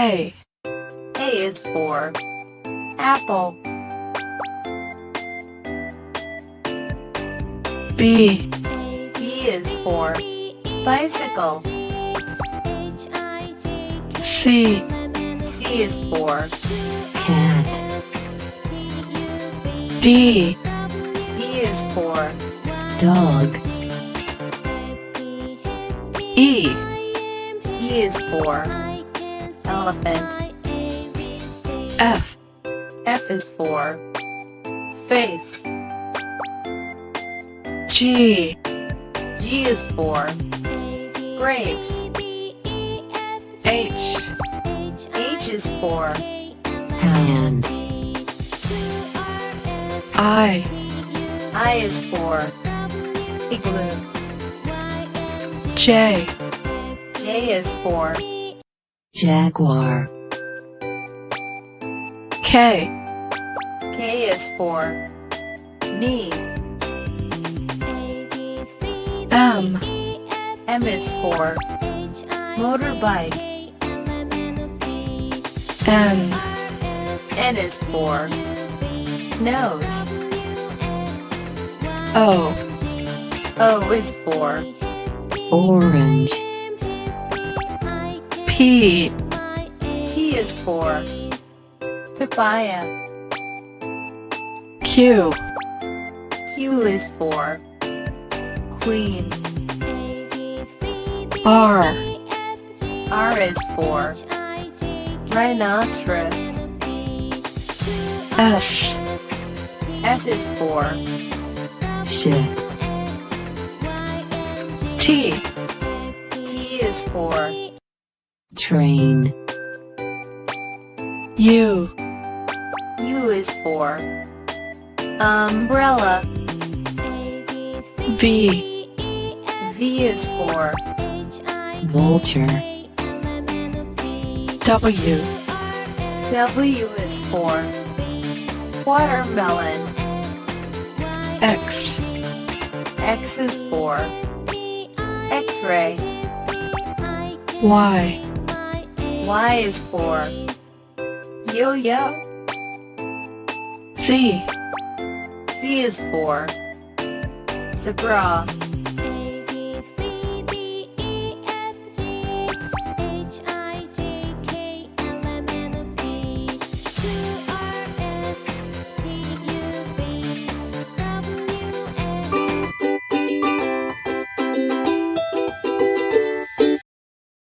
A. A is for apple. B. B is for bicycle. C. C is for cat, D. D is for dog, E. E is for elephant. F. F is for face. G. G is for grapes. H. H is for hand, I. I is for igloo. J. J is for jaguar, K. K is for knee. M. M is for motorbike. N. N is for nose. O. O is for orange, P. P is for papaya. Q. Q is for queen. R. R is for rhinoceros. S. S is for ship, T. T is for train, U. U is for umbrella. V. V is for vulture, W. W is for watermelon. X. X is for X-ray. Y. Y is for yo-yo. Z. Z is for zebra.